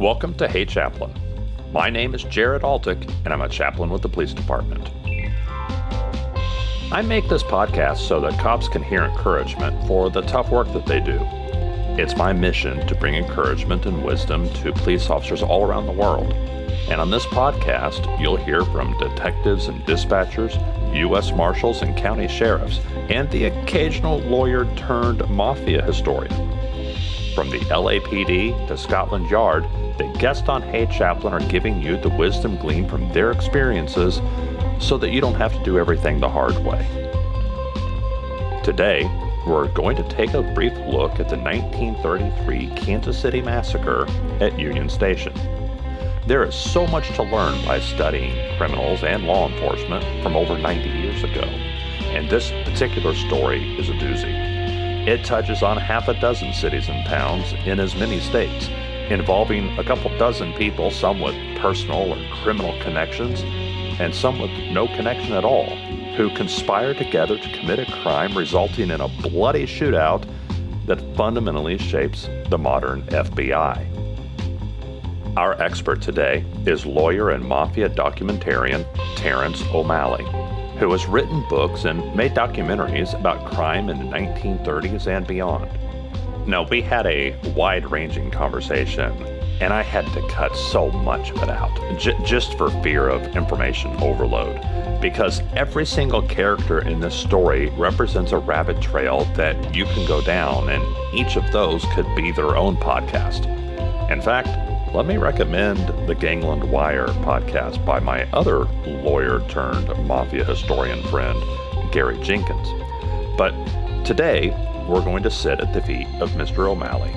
Welcome to Hey Chaplain. My name is Jared Altick, and I'm a chaplain with the police department. I make this podcast so that cops can hear encouragement for the tough work that they do. It's my mission to bring encouragement and wisdom to police officers all around the world. And on this podcast, you'll hear from detectives and dispatchers, U.S. Marshals and county sheriffs, and the occasional lawyer-turned-mafia historian. From the LAPD to Scotland Yard, the guests on Hey Chaplain are giving you the wisdom gleaned from their experiences so that you don't have to do everything the hard way. Today, we're going to take a brief look at the 1933 Kansas City Massacre at Union Station. There is so much to learn by studying criminals and law enforcement from over 90 years ago, and this particular story is a doozy. It touches on half a dozen cities and towns in as many states, involving a couple dozen people, some with personal or criminal connections, and some with no connection at all, who conspire together to commit a crime resulting in a bloody shootout that fundamentally shapes the modern FBI. Our expert today is lawyer and Mafia documentarian Terence O'Malley, who has written books and made documentaries about crime in the 1930s and beyond. Now, we had a wide-ranging conversation, and I had to cut so much of it out, just for fear of information overload, because every single character in this story represents a rabbit trail that you can go down, and each of those could be their own podcast. In fact, let me recommend the Gangland Wire podcast by my other lawyer-turned-mafia historian friend, Gary Jenkins. But today, we're going to sit at the feet of Mr. O'Malley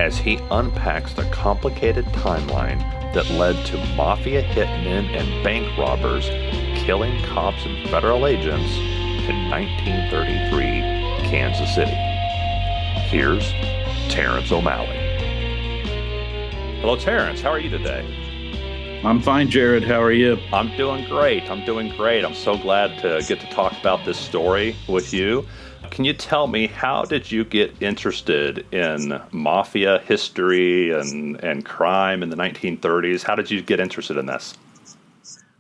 as he unpacks the complicated timeline that led to mafia hitmen and bank robbers killing cops and federal agents in 1933 Kansas City. Here's Terence O'Malley. Hello, Terence. How are you today? I'm fine, Jared. How are you? I'm doing great. I'm so glad to get to talk about this story with you. Can you tell me, how did you get interested in mafia history and crime in the 1930s? How did you get interested in this?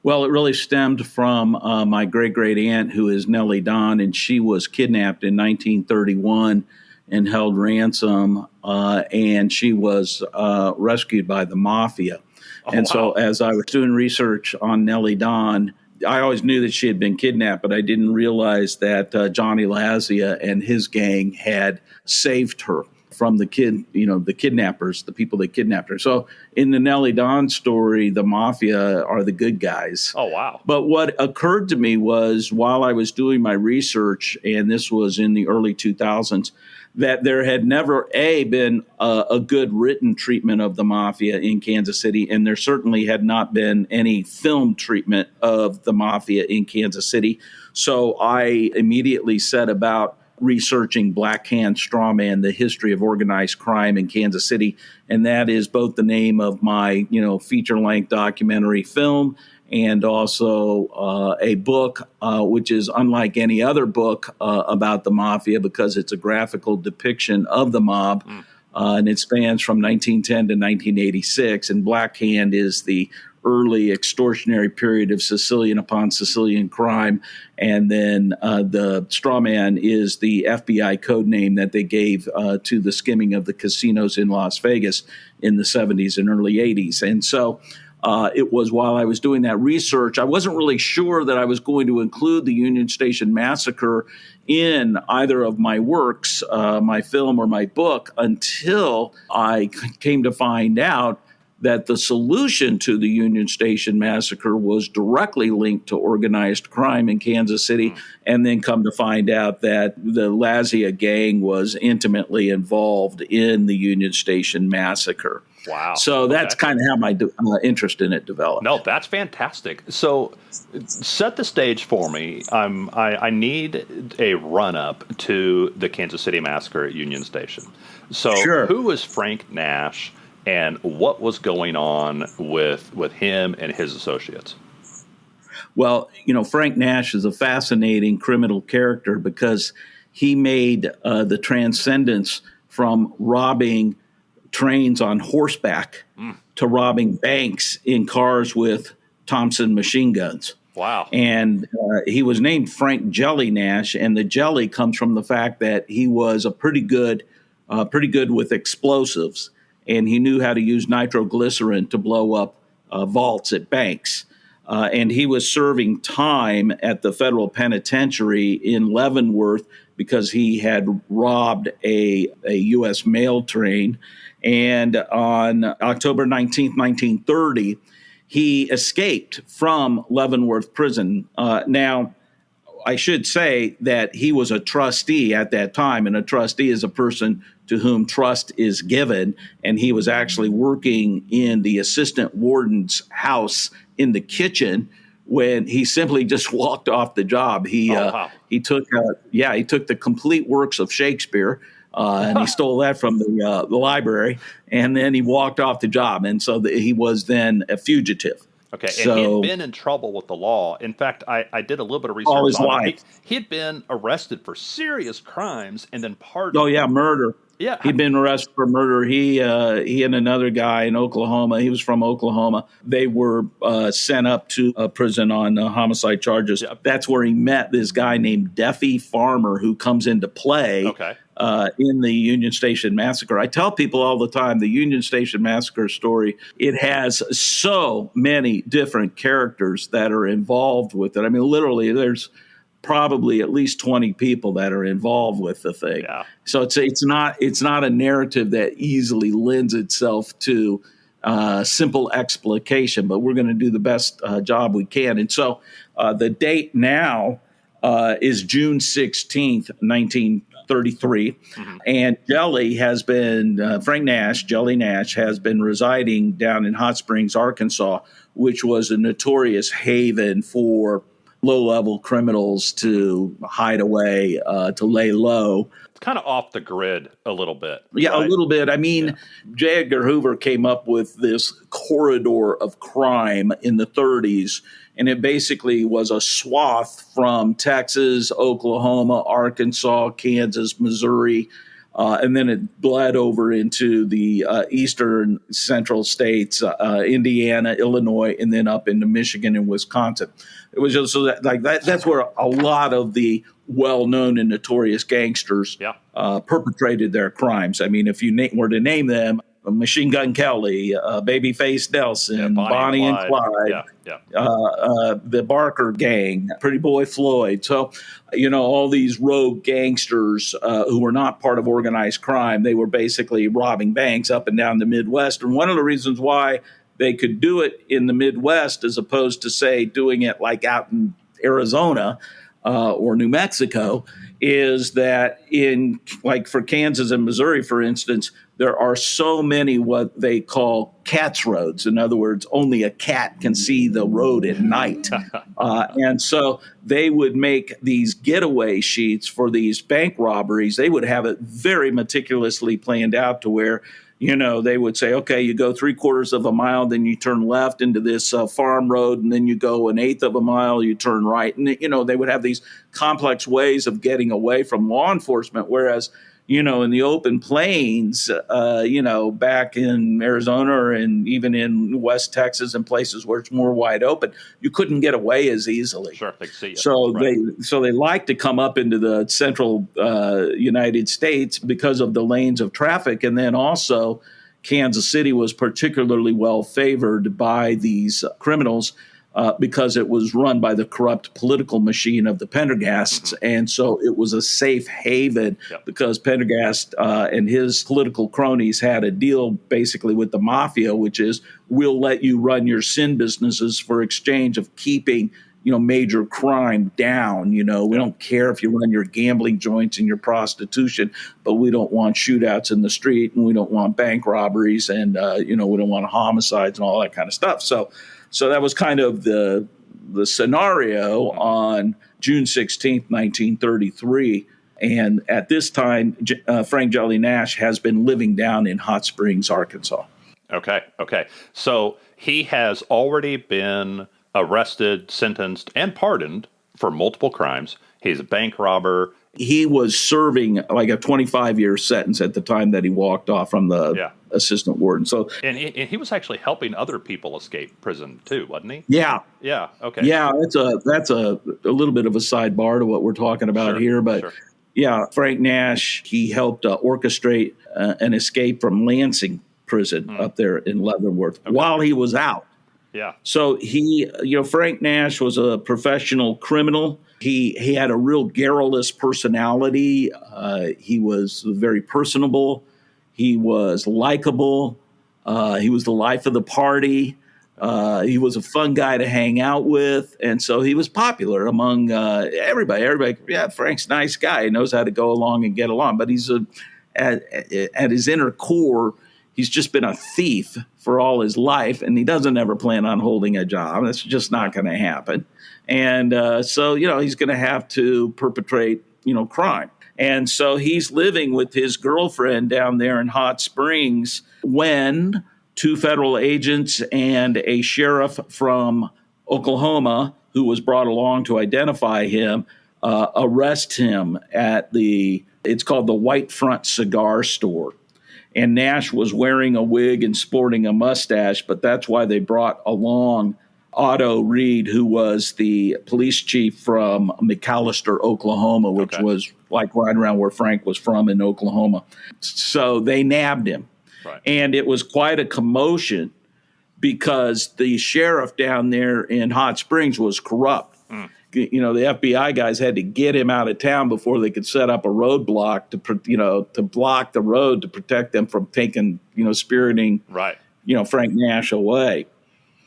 Well, it really stemmed from my great-great aunt, who is Nellie Don, and she was kidnapped in 1931 and held ransom, and she was rescued by the Mafia. So as I was doing research on Nellie Don, I always knew that she had been kidnapped, but I didn't realize that Johnny Lazia and his gang had saved her from the kidnappers, the people that kidnapped her. So in the Nellie Don story, the Mafia are the good guys. Oh, wow. But what occurred to me was, while I was doing my research, and this was in the early 2000s, that there had never, been a good written treatment of the Mafia in Kansas City, and there certainly had not been any film treatment of the Mafia in Kansas City. So I immediately set about researching Black Hand Strawman, the history of organized crime in Kansas City, and that is both the name of my, feature-length documentary film, and also a book, which is unlike any other book about the Mafia, because it's a graphical depiction of the mob, and it spans from 1910 to 1986. And Black Hand is the early extortionary period of Sicilian upon Sicilian crime, and then the Strawman is the FBI code name that they gave to the skimming of the casinos in Las Vegas in the 70s and early 80s. And so it was while I was doing that research, I wasn't really sure that I was going to include the Union Station Massacre in either of my works, my film or my book, until I came to find out that the solution to the Union Station Massacre was directly linked to organized crime in Kansas City, and then come to find out that the Lazia gang was intimately involved in the Union Station Massacre. Wow. So that's kind of how my interest in it developed. No, that's fantastic. So set the stage for me. I need a run-up to the Kansas City Massacre at Union Station. So Sure. Who was Frank Nash, and what was going on with him and his associates? Well, Frank Nash is a fascinating criminal character because he made the transcendence from robbing trains on horseback to robbing banks in cars with Thompson machine guns. Wow. And he was named Frank Jelly Nash, and the jelly comes from the fact that he was pretty good with explosives, and he knew how to use nitroglycerin to blow up vaults at banks. And he was serving time at the federal penitentiary in Leavenworth because he had robbed a U.S. mail train. And on October 19th, 1930, he escaped from Leavenworth prison. Now, I should say that he was a trustee at that time, and a trustee is a person to whom trust is given. And he was actually working in the assistant warden's house in the kitchen when he simply just walked off the job. He took the complete works of Shakespeare, and he stole that from the library, and then he walked off the job. And so he was then a fugitive. Okay, and he had been in trouble with the law. In fact, I did a little bit of research all his on life. He had been arrested for serious crimes and then pardoned. Oh, yeah, murder. Yeah. He'd been arrested for murder. He and another guy in Oklahoma, he was from Oklahoma, they were sent up to prison on homicide charges. Yep. That's where he met this guy named Duffy Farmer, who comes into play in the Union Station Massacre. I tell people all the time, the Union Station Massacre story, it has so many different characters that are involved with it. I mean, literally, there's probably at least 20 people that are involved with the thing. Yeah. So it's not a narrative that easily lends itself to simple explication, but we're going to do the best job we can. And so the date now is June 16th, 1933. Mm-hmm. And Jelly has been, Frank Nash, Jelly Nash, has been residing down in Hot Springs, Arkansas, which was a notorious haven for low-level criminals to hide away, to lay low. It's kind of off the grid a little bit. Yeah, right? A little bit. I mean, J. Edgar Hoover came up with this corridor of crime in the 30s, and it basically was a swath from Texas, Oklahoma, Arkansas, Kansas, Missouri, and then it bled over into the eastern central states, Indiana, Illinois, and then up into Michigan and Wisconsin. It was just so that that's where a lot of the well-known and notorious gangsters perpetrated their crimes. I mean, if you were to name them, Machine Gun Kelly, Babyface Nelson, Bonnie and Clyde, the Barker Gang, Pretty Boy Floyd. So, all these rogue gangsters who were not part of organized crime, they were basically robbing banks up and down the Midwest. And one of the reasons why they could do it in the Midwest as opposed to, say, doing it like out in Arizona or New Mexico is that for Kansas and Missouri, for instance, there are so many what they call cat's roads. In other words, only a cat can see the road at night. And so they would make these getaway sheets for these bank robberies. They would have it very meticulously planned out to where, they would say, okay, you go 3/4 of a mile, then you turn left into this farm road, and then you go 1/8 of a mile, you turn right. And, they would have these complex ways of getting away from law enforcement, whereas, in the open plains, back in Arizona and even in West Texas and places where it's more wide open, you couldn't get away as easily. Sure, they see you. So they like to come up into the central United States because of the lanes of traffic, and then also Kansas City was particularly well favored by these criminals. Because it was run by the corrupt political machine of the Pendergasts. Mm-hmm. And so it was a safe haven because Pendergast and his political cronies had a deal basically with the Mafia, which is we'll let you run your sin businesses for exchange of keeping major crime down. We don't care if you run your gambling joints and your prostitution, but we don't want shootouts in the street, and we don't want bank robberies, and we don't want homicides and all that kind of stuff. So that was kind of the scenario on June 16th, 1933. And at this time, Frank Jelly Nash has been living down in Hot Springs, Arkansas. Okay. So he has already been arrested, sentenced, and pardoned for multiple crimes. He's a bank robber. He was serving like a 25-year sentence at the time that he walked off from the assistant warden. So, and he was actually helping other people escape prison too, wasn't he? yeah. Yeah. Okay. Yeah, that's a little bit of a sidebar to what we're talking about here. But yeah, Frank Nash, he helped orchestrate an escape from Lansing prison up there in Leavenworth while he was out. Yeah. So Frank Nash was a professional criminal. He had a real garrulous personality. He was very personable. He was likable. He was the life of the party. He was a fun guy to hang out with. And so he was popular among everybody. Everybody, yeah, Frank's a nice guy. He knows how to go along and get along. But he's at his inner core, he's just been a thief for all his life, and he doesn't ever plan on holding a job. That's just not going to happen. And so he's going to have to perpetrate, crime. And so he's living with his girlfriend down there in Hot Springs when 2 federal agents and a sheriff from Oklahoma, who was brought along to identify him, arrest him at it's called the White Front Cigar Store. And Nash was wearing a wig and sporting a mustache, but that's why they brought along Otto Reed, who was the police chief from McAlester, Oklahoma, which was like right around where Frank was from in Oklahoma. So they nabbed him. Right. And it was quite a commotion because the sheriff down there in Hot Springs was corrupt. The FBI guys had to get him out of town before they could set up a roadblock to block the road to protect them from taking, spiriting, Frank Nash away.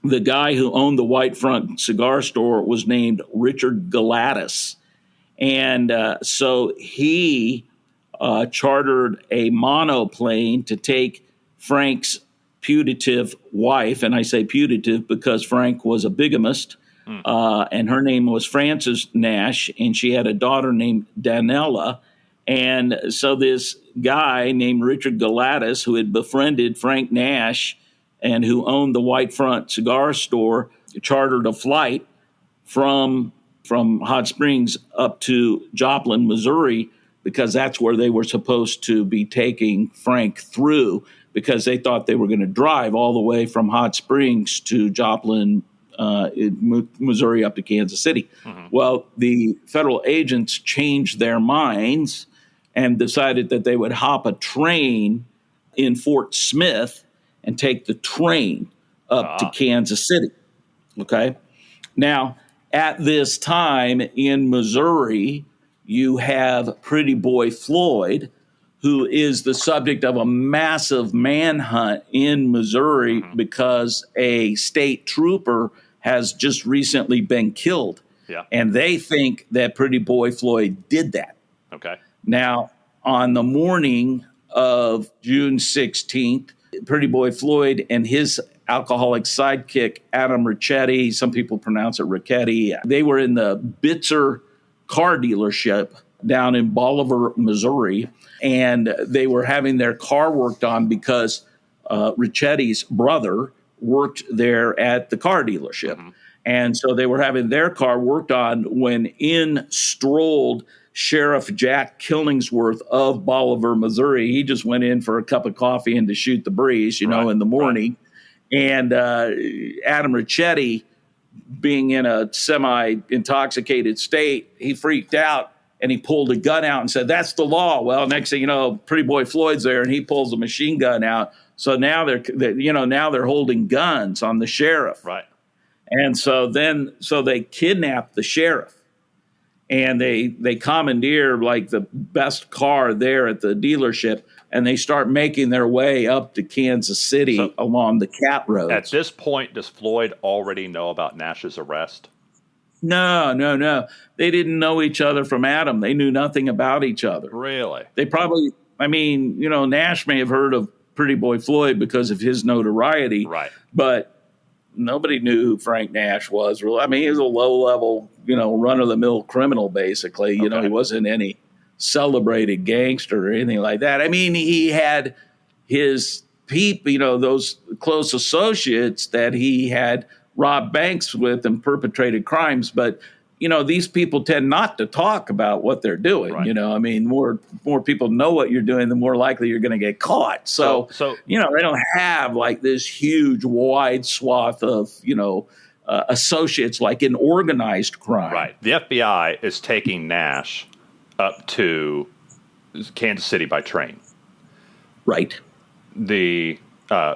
The guy who owned the White Front Cigar Store was named Richard Gladys. And so he chartered a monoplane to take Frank's putative wife, and I say putative because Frank was a bigamist, and her name was Frances Nash, and she had a daughter named Danella. And so this guy named Richard Gladys, who had befriended Frank Nash and who owned the White Front Cigar Store, chartered a flight from Hot Springs up to Joplin, Missouri, because that's where they were supposed to be taking Frank through, because they thought they were going to drive all the way from Hot Springs to Joplin, Missouri, up to Kansas City. Well, the federal agents changed their minds and decided that they would hop a train in Fort Smith and take the train up to Kansas City. Okay. Now, at this time in Missouri, you have Pretty Boy Floyd, who is the subject of a massive manhunt in Missouri because a state trooper has just recently been killed. Yeah. And they think that Pretty Boy Floyd did that. Okay. Now, on the morning of June 16th, Pretty Boy Floyd and his alcoholic sidekick, Adam Ricchetti, some people pronounce it Ricchetti, they were in the Bitzer car dealership down in Bolivar, Missouri, and they were having their car worked on because Ricchetti's brother worked there at the car dealership. And so they were having their car worked on when in strolled Sheriff Jack Killingsworth of Bolivar, Missouri. He just went in for a cup of coffee and to shoot the breeze, in the morning. And Adam Ricchetti, being in a semi-intoxicated state, he freaked out and he pulled a gun out and said, "That's the law." Well, next thing you know, Pretty Boy Floyd's there and he pulls a machine gun out. So now they're holding guns on the sheriff. Right. And so they kidnapped the sheriff. And they commandeer like the best car there at the dealership, and they start making their way up to Kansas City along the Cat Road. At this point, does Floyd already know about Nash's arrest? No. They didn't know each other from Adam. They knew nothing about each other. Really? They probably, Nash may have heard of Pretty Boy Floyd because of his notoriety. Right. But nobody knew who Frank Nash was. Really. I mean, he was a low-level, run-of-the-mill criminal, basically. He wasn't any celebrated gangster or anything like that. I mean, he had his those close associates that he had robbed banks with and perpetrated crimes, but these people tend not to talk about what they're doing. Right. I mean, more people know what you're doing, the more likely you're going to get caught. So they don't have like this huge wide swath of, associates like in organized crime. Right. The FBI is taking Nash up to Kansas City by train. Right. The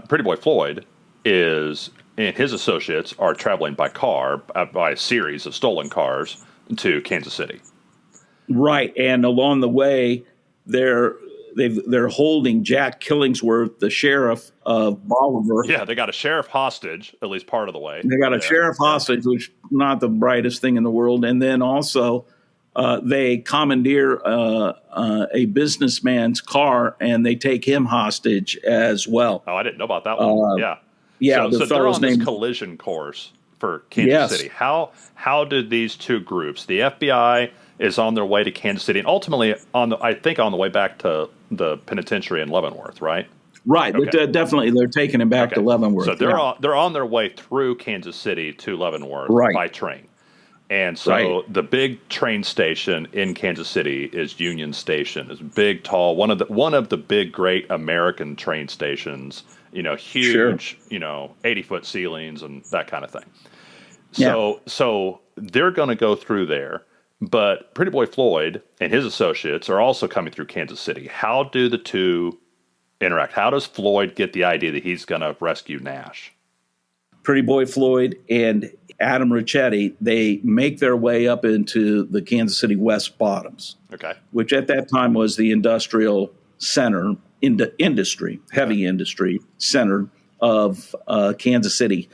Pretty Boy Floyd and his associates are traveling by car, by a series of stolen cars to Kansas City. Right. And along the way, they're holding Jack Killingsworth, the sheriff of Bolivar. Yeah, they got a sheriff hostage, at least part of the way. They got a sheriff hostage, which is not the brightest thing in the world. And then also they commandeer a businessman's car, and they take him hostage as well. Oh, I didn't know about that one. Yeah. Yeah, so they're on this collision course for Kansas City. How did these two groups, the FBI is on their way to Kansas City, and ultimately on the way back to the penitentiary in Leavenworth, right? Right. Okay. Definitely, they're taking him back to Leavenworth. So they're on their way through Kansas City to Leavenworth by train. And so the big train station in Kansas City is Union Station. It's big, tall, one of the big, great American train stations. Huge, 80-foot ceilings and that kind of thing. So they're going to go through there. But Pretty Boy Floyd and his associates are also coming through Kansas City. How do the two interact? How does Floyd get the idea that he's going to rescue Nash? Pretty Boy Floyd and Adam Ricchetti, they make their way up into the Kansas City West Bottoms, which at that time was the industrial center, heavy industry center of Kansas City.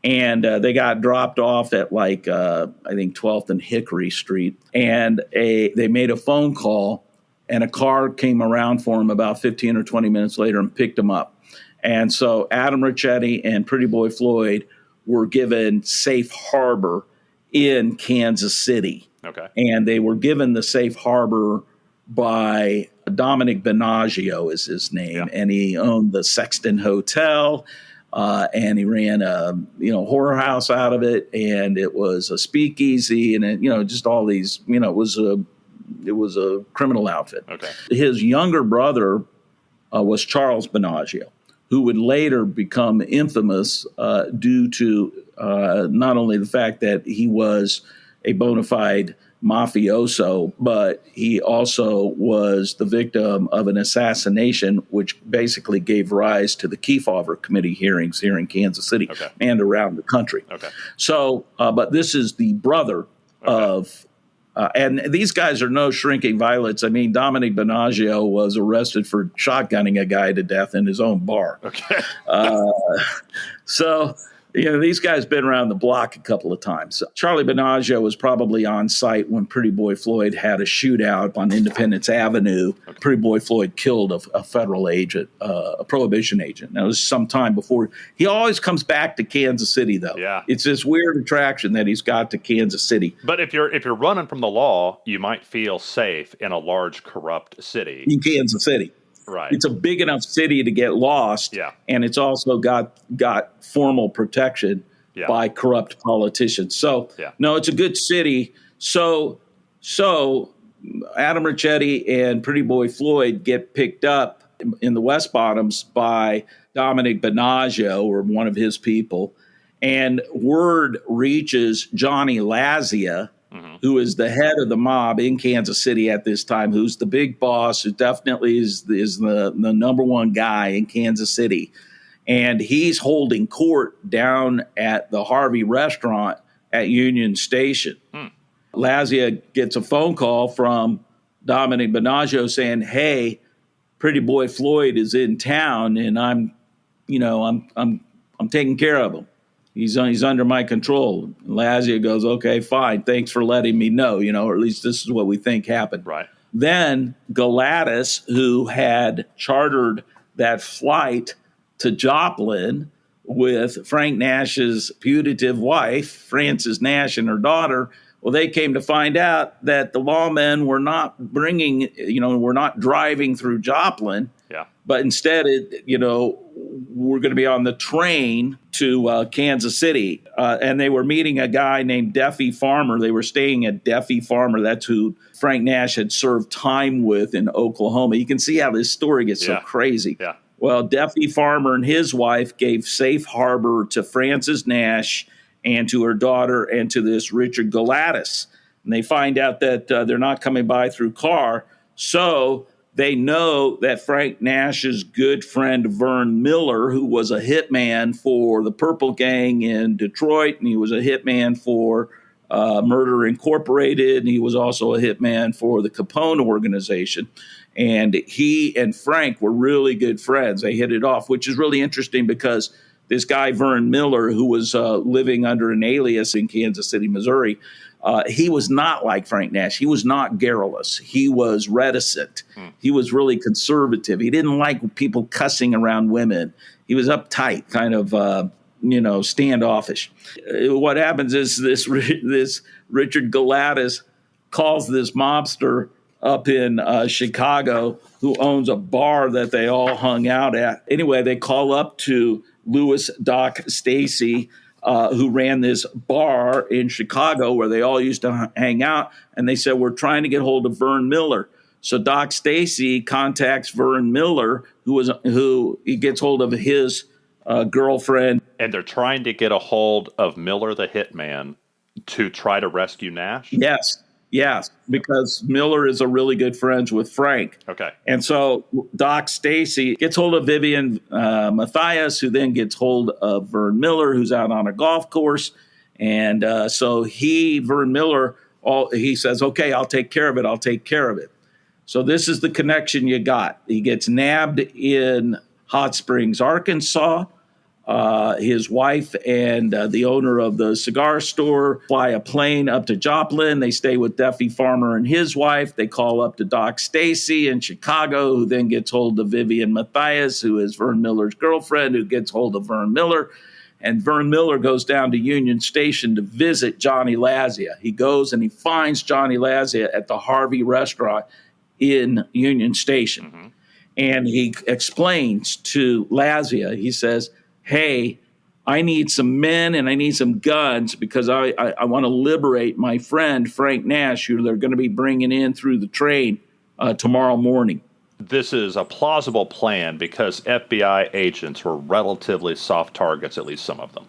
And they got dropped off at I think 12th and Hickory Street. And they made a phone call, and a car came around for them about 15 or 20 minutes later and picked them up. And so Adam Ricchetti and Pretty Boy Floyd were given safe harbor in Kansas City. Okay. And they were given the safe harbor by Dominic Benaggio is his name. And he owned the Sexton Hotel. And he ran a horror house out of it, and it was a speakeasy, and it, just all these, it was a criminal outfit. Okay. His younger brother was Charles Benaggio, who would later become infamous due to not only the fact that he was a bona fide mafioso, but he also was the victim of an assassination, which basically gave rise to the Kefauver Committee hearings here in Kansas City and around the country. Okay. So, but this is the brother of, and these guys are no shrinking violets. I mean, Dominic Benaggio was arrested for shotgunning a guy to death in his own bar. Okay. So, these guys been around the block a couple of times. Charlie Benaggio was probably on site when Pretty Boy Floyd had a shootout on Independence Avenue. Okay. Pretty Boy Floyd killed a federal agent, a prohibition agent. That was some time before. He always comes back to Kansas City, though. Yeah. It's this weird attraction that he's got to Kansas City. But if you're running from the law, you might feel safe in a large, corrupt city. In Kansas City. Right. It's a big enough city to get lost, and it's also got formal protection by corrupt politicians. So, no, it's a good city. So Adam Ricchetti and Pretty Boy Floyd get picked up in the West Bottoms by Dominic Benaggio, or one of his people, and word reaches Johnny Lazia, who is the head of the mob in Kansas City at this time, who's the big boss, who definitely is the number one guy in Kansas City. And he's holding court down at the Harvey restaurant at Union Station. Lazia gets a phone call from Dominic Benaggio saying, "Hey, Pretty Boy Floyd is in town, and I'm taking care of him. He's under my control." Lazia goes, "Okay, fine. Thanks for letting me know, or at least this is what we think happened." Right. Then Galatis, who had chartered that flight to Joplin with Frank Nash's putative wife, Frances Nash, and her daughter, well, they came to find out that the lawmen were not driving through Joplin. Yeah. But instead, we're going to be on the train to Kansas City. And they were meeting a guy named Duffy Farmer. They were staying at Duffy Farmer. That's who Frank Nash had served time with in Oklahoma. You can see how this story gets so crazy. Yeah. Well, Duffy Farmer and his wife gave safe harbor to Frances Nash and to her daughter and to this Richard Galatis. And they find out that they're not coming by through car. So they know that Frank Nash's good friend Vern Miller, who was a hitman for the Purple Gang in Detroit, and he was a hitman for Murder Incorporated, and he was also a hitman for the Capone organization. And he and Frank were really good friends. They hit it off, which is really interesting because this guy, Vern Miller, who was living under an alias in Kansas City, Missouri, he was not like Frank Nash. He was not garrulous. He was reticent. He was really conservative. He didn't like people cussing around women. He was uptight, kind of, standoffish. What happens is this Richard Galatis calls this mobster up in Chicago who owns a bar that they all hung out at. Anyway, they call up to Louis Doc Stacy, who ran this bar in Chicago where they all used to hang out. And they said, we're trying to get hold of Vern Miller. So Doc Stacy contacts Vern Miller, who he gets hold of his girlfriend. And they're trying to get a hold of Miller, the hitman, to try to rescue Nash? Yes, because Miller is a really good friends with Frank. Okay. And so Doc Stacy gets hold of Vivian Matthias, who then gets hold of Vern Miller, who's out on a golf course. And so Vern Miller, he says, okay, I'll take care of it. So this is the connection you got. He gets nabbed in Hot Springs, Arkansas. His wife and the owner of the cigar store fly a plane up to Joplin. They stay with Duffy Farmer and his wife. They call up to Doc Stacy in Chicago, who then gets hold of Vivian Matthias, who is Vern Miller's girlfriend, who gets hold of Vern Miller. And Vern Miller goes down to Union Station to visit Johnny Lazia. He goes and he finds Johnny Lazia at the Harvey restaurant in Union Station. Mm-hmm. And he explains to Lazia, he says, hey, I need some men and I need some guns because I want to liberate my friend Frank Nash, who they're going to be bringing in through the train tomorrow morning. This is a plausible plan because FBI agents were relatively soft targets, at least some of them.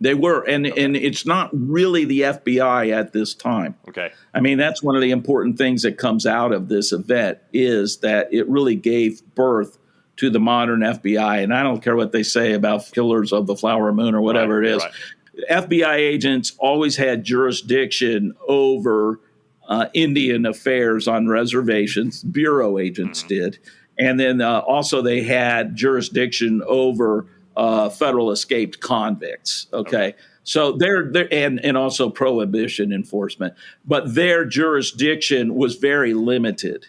They were, and it's not really the FBI at this time. Okay. I mean, that's one of the important things that comes out of this event is that it really gave birth to the modern FBI. And I don't care what they say about Killers of the Flower Moon or whatever it is. Right. FBI agents always had jurisdiction over Indian affairs on reservations. Bureau agents did. And then also they had jurisdiction over federal escaped convicts. Okay. So they're and also prohibition enforcement. But their jurisdiction was very limited.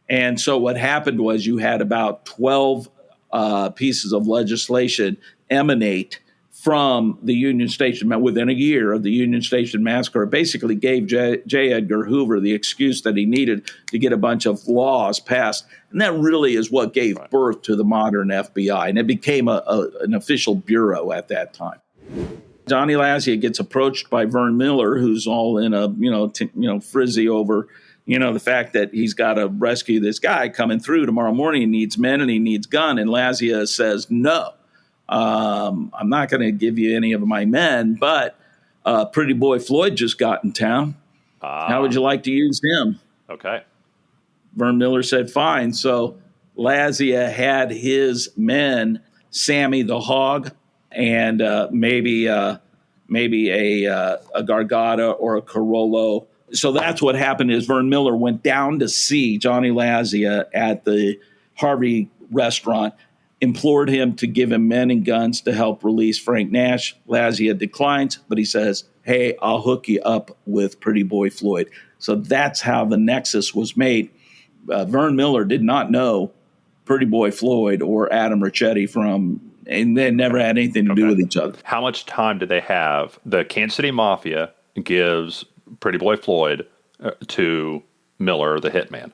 And so what happened was you had about 12 pieces of legislation emanate from the Union Station within a year of the Union Station Massacre. It basically gave J. Edgar Hoover the excuse that he needed to get a bunch of laws passed. And that really is what gave birth to the modern FBI. And it became an official bureau at that time. Johnny Lazia gets approached by Vern Miller, who's all in a frizzy over the fact that he's got to rescue this guy coming through tomorrow morning. He needs men and he needs gun. And Lazia says, no, I'm not going to give you any of my men, but Pretty Boy Floyd just got in town. How would you like to use him? Okay. Vern Miller said, fine. So Lazia had his men, Sammy the Hog, and maybe a Gargata or a Carollo. So that's what happened is Vern Miller went down to see Johnny Lazia at the Harvey restaurant, implored him to give him men and guns to help release Frank Nash. Lazia declines, but he says, hey, I'll hook you up with Pretty Boy Floyd. So that's how the nexus was made. Vern Miller did not know Pretty Boy Floyd or Adam Ricchetti and they never had anything to do with each other. How much time did they have? The Kansas City Mafia gives Pretty Boy Floyd to Miller, the hitman.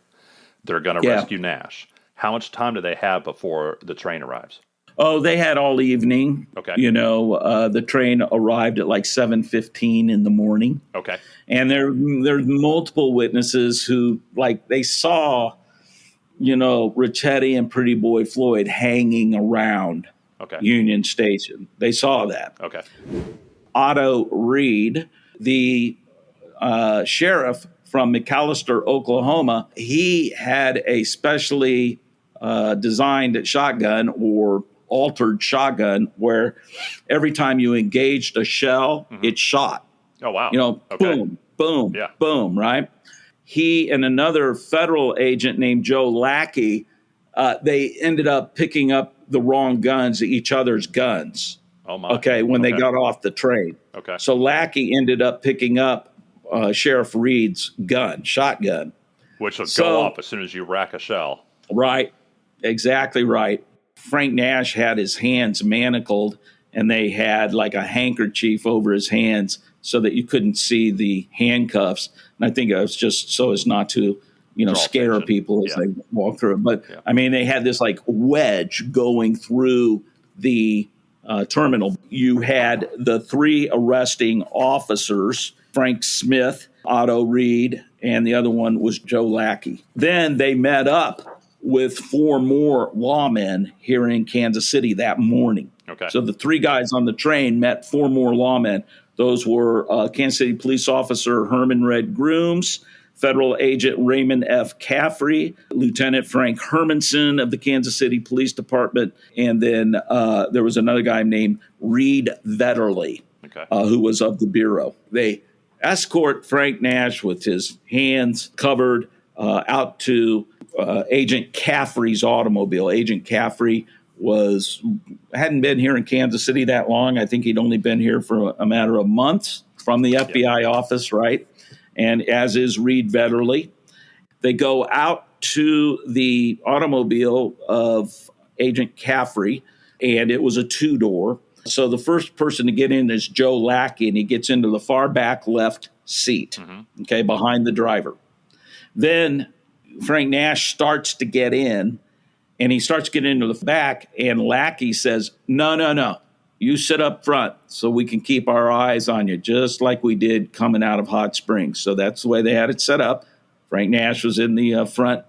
They're going to rescue Nash. How much time do they have before the train arrives? Oh, they had all evening. Okay. The train arrived at like 7:15 in the morning. Okay. And there's multiple witnesses who, like, they saw, Ricchetti and Pretty Boy Floyd hanging around Union Station. They saw that. Okay. Otto Reed, the sheriff from McAlester, Oklahoma, he had a specially designed shotgun or altered shotgun where every time you engaged a shell, it shot. Oh, wow. Boom, boom, Yeah. boom, right? He and another federal agent named Joe Lackey, they ended up picking up the wrong guns, each other's guns. Oh, my. Okay, when they got off the train. Okay. So Lackey ended up picking up Sheriff Reed's shotgun. Which will go off as soon as you rack a shell. Right, exactly right. Frank Nash had his hands manacled, and they had like a handkerchief over his hands so that you couldn't see the handcuffs. And I think it was just so as not to, scare attention. people as they walk through. But I mean, they had this like wedge going through the terminal. You had the three arresting officers, Frank Smith, Otto Reed, and the other one was Joe Lackey. Then they met up with four more lawmen here in Kansas City that morning. Okay. So the three guys on the train met four more lawmen. Those were Kansas City police officer Herman Red Grooms, federal agent Raymond F. Caffrey, Lieutenant Frank Hermanson of the Kansas City Police Department, and then there was another guy named Reed Vetterly, who was of the Bureau. They escort Frank Nash with his hands covered out to Agent Caffrey's automobile. Agent Caffrey hadn't been here in Kansas City that long. I think he'd only been here for a matter of months from the FBI office, right? And as is Reed Vetterly. They go out to the automobile of Agent Caffrey, and it was a two-door. So the first person to get in is Joe Lackey, and he gets into the far back left seat, behind the driver. Then Frank Nash starts to get in, and he starts getting into the back, and Lackey says, no, you sit up front so we can keep our eyes on you, just like we did coming out of Hot Springs. So that's the way they had it set up. Frank Nash was in the front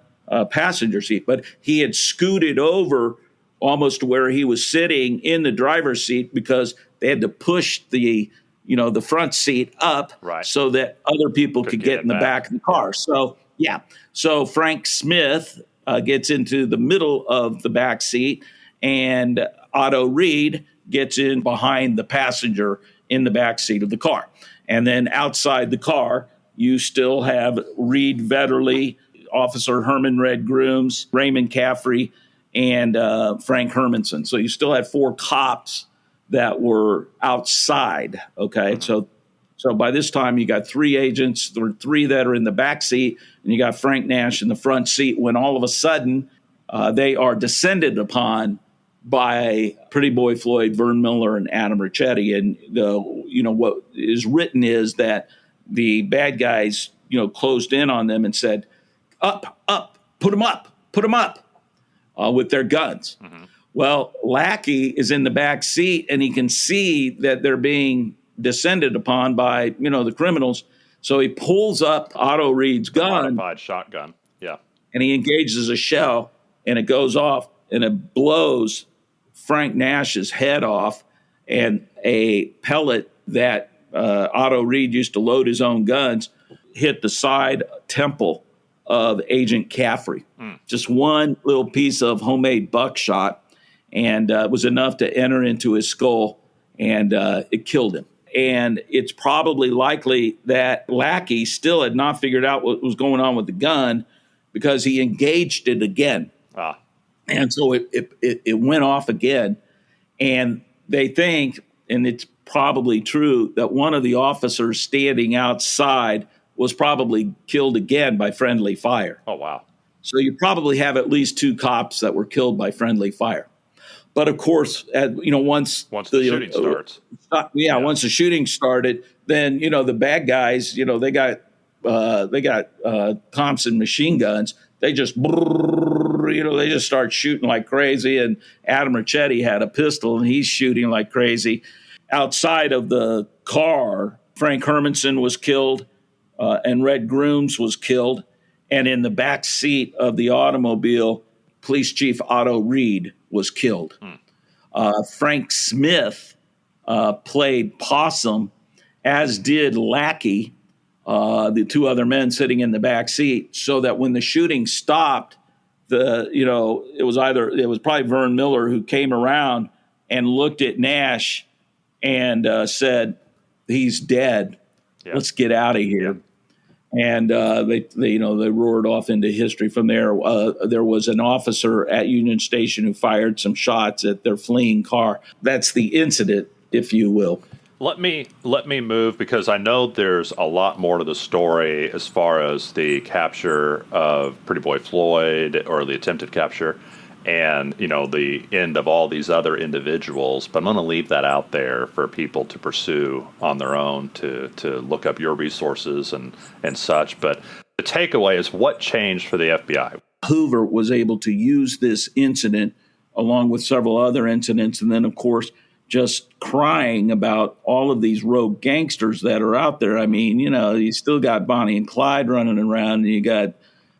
passenger seat, but he had scooted over almost to where he was sitting in the driver's seat because they had to push the front seat up so that other people could get in the back of the car. So Frank Smith gets into the middle of the back seat, and Otto Reed gets in behind the passenger in the back seat of the car. And then outside the car, you still have Reed Vetterly, Officer Herman Red Grooms, Raymond Caffrey, and Frank Hermanson. So you still had four cops that were outside, okay? So by this time, you got three agents, there were three that are in the back seat, and you got Frank Nash in the front seat, when all of a sudden they are descended upon by Pretty Boy Floyd, Vern Miller, and Adam Ricchetti. And what is written is that the bad guys, closed in on them and said, up, put them up, with their guns. Well, Lackey is in the back seat, and he can see that they're being descended upon by, the criminals. So he pulls up Otto Reed's gun. Modified shotgun, yeah. And he engages a shell, and it goes off, and it blows Frank Nash's head off, and a pellet that Otto Reed used to load his own guns hit the side temple of Agent Caffrey. Just one little piece of homemade buckshot, and it was enough to enter into his skull, and it killed him. And it's probably likely that Lackey still had not figured out what was going on with the gun because he engaged it again. And so it went off again. And they think, and it's probably true, that one of the officers standing outside was probably killed again by friendly fire. Oh, wow. So you probably have at least two cops that were killed by friendly fire. But of course, once the shooting starts. Once the shooting started, then, the bad guys, they got Thompson machine guns. They just, they just start shooting like crazy. And Adam Ricchetti had a pistol, and he's shooting like crazy. Outside of the car, Frank Hermanson was killed, and Red Grooms was killed. And in the back seat of the automobile, Police Chief Otto Reed was killed. Frank Smith played Possum, as did Lackey, the two other men sitting in the back seat, so that when the shooting stopped, it was probably Vern Miller who came around and looked at Nash and said, "He's dead. Yeah. Let's get out of here." Yeah. And they roared off into history from there. There was an officer at Union Station who fired some shots at their fleeing car. That's the incident, if you will. Let me move, because I know there's a lot more to the story as far as the capture of Pretty Boy Floyd, or the attempted capture, and the end of all these other individuals. But I'm going to leave that out there for people to pursue on their own, to look up your resources and such. But the takeaway is, what changed for the FBI? Hoover was able to use this incident along with several other incidents, and then, of course, just crying about all of these rogue gangsters that are out there. I mean, you still got Bonnie and Clyde running around, and you got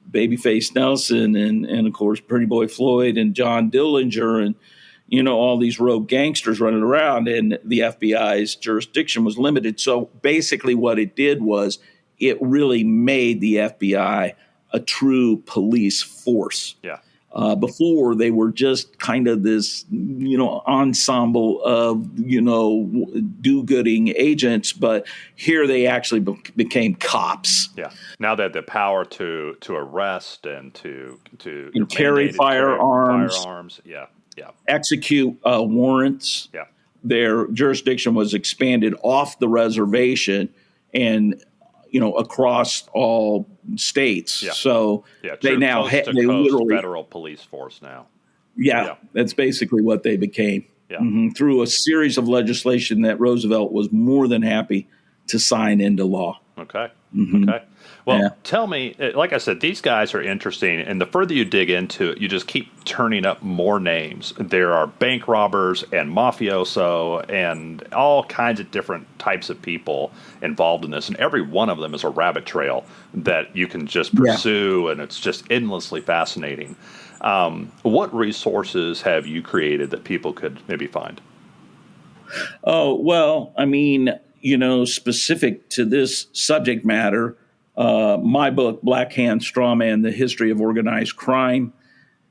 Babyface Nelson and of course, Pretty Boy Floyd and John Dillinger, and, all these rogue gangsters running around, and the FBI's jurisdiction was limited. So basically what it did was it really made the FBI a true police force. Yeah. Before, they were just kind of this, ensemble of, do-gooding agents, but here they actually became cops. Yeah. Now they have the power to arrest and to carry firearms. Yeah. Yeah. Execute warrants. Yeah. Their jurisdiction was expanded off the reservation and, across all states. Yeah. So they now they literally federal police force now. Yeah, that's basically what they became. Yeah. Through a series of legislation that Roosevelt was more than happy to sign into law. Okay. Okay. Well, tell me, like I said, these guys are interesting, and the further you dig into it, you just keep turning up more names. There are bank robbers and mafioso and all kinds of different types of people involved in this, and every one of them is a rabbit trail that you can just pursue, and it's just endlessly fascinating. What resources have you created that people could maybe find? Oh, well, I mean, specific to this subject matter, my book, Black Hand, Strawman, The History of Organized Crime,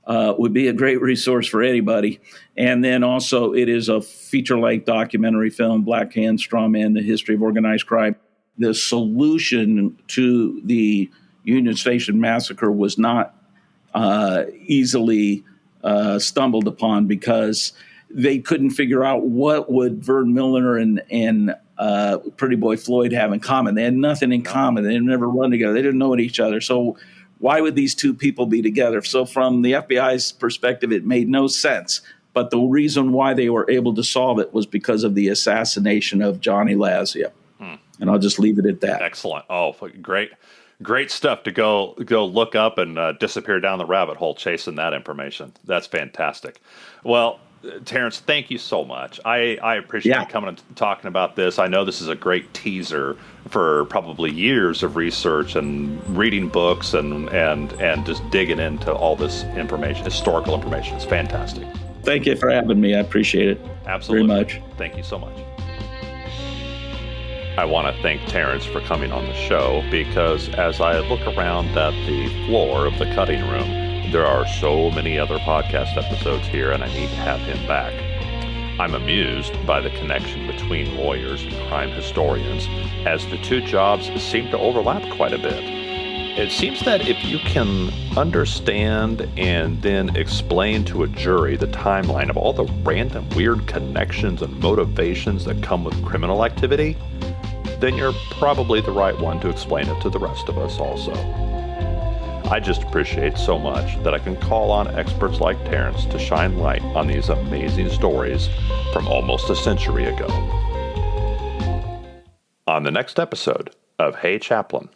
would be a great resource for anybody. And then also it is a feature-length documentary film, Black Hand, Strawman, The History of Organized Crime. The solution to the Union Station Massacre was not easily stumbled upon, because they couldn't figure out what would Vern Miller and Pretty Boy Floyd have in common. They had nothing in common. They had never run together. They didn't know each other. So why would these two people be together? So from the FBI's perspective, it made no sense. But the reason why they were able to solve it was because of the assassination of Johnny Lazia. And I'll just leave it at that. Excellent. Oh, great stuff to go look up and disappear down the rabbit hole chasing that information. That's fantastic. Well, Terence, thank you so much. I appreciate you coming and talking about this. I know this is a great teaser for probably years of research and reading books and just digging into all this information, historical information. It's fantastic. Thank you for having me. I appreciate it. Absolutely. Very much. Thank you so much. I want to thank Terence for coming on the show, because as I look around at the floor of the cutting room, there are so many other podcast episodes here, and I need to have him back. I'm amused by the connection between lawyers and crime historians, as the two jobs seem to overlap quite a bit. It seems that if you can understand and then explain to a jury the timeline of all the random weird connections and motivations that come with criminal activity, then you're probably the right one to explain it to the rest of us also. I just appreciate so much that I can call on experts like Terence to shine light on these amazing stories from almost a century ago. On the next episode of Hey Chaplain.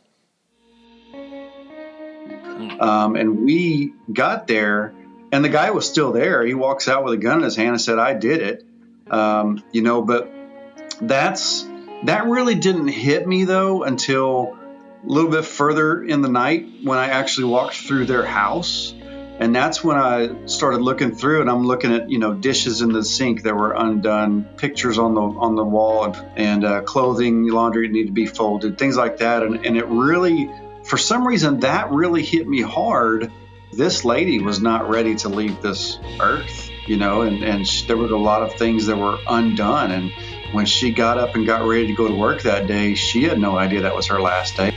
And we got there, and the guy was still there. He walks out with a gun in his hand and said, "I did it." But that really didn't hit me, though, until a little bit further in the night when I actually walked through their house. And that's when I started looking through, and I'm looking at, dishes in the sink that were undone, pictures on the wall, and clothing, laundry that needed to be folded, things like that. And it really, for some reason, that really hit me hard. This lady was not ready to leave this earth, and there were a lot of things that were undone. And when she got up and got ready to go to work that day, she had no idea that was her last day.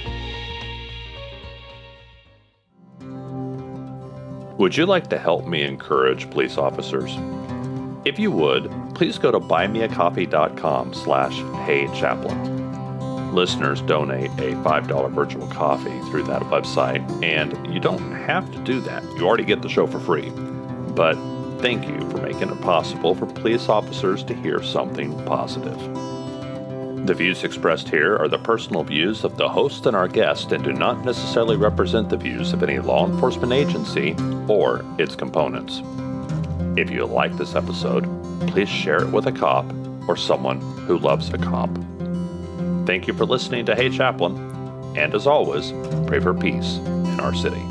Would you like to help me encourage police officers? If you would, please go to buymeacoffee.com/HeyChaplain. Listeners donate a $5 virtual coffee through that website, and you don't have to do that. You already get the show for free. But thank you for making it possible for police officers to hear something positive. The views expressed here are the personal views of the host and our guest and do not necessarily represent the views of any law enforcement agency or its components. If you like this episode, please share it with a cop or someone who loves a cop. Thank you for listening to Hey Chaplain, and as always, pray for peace in our city.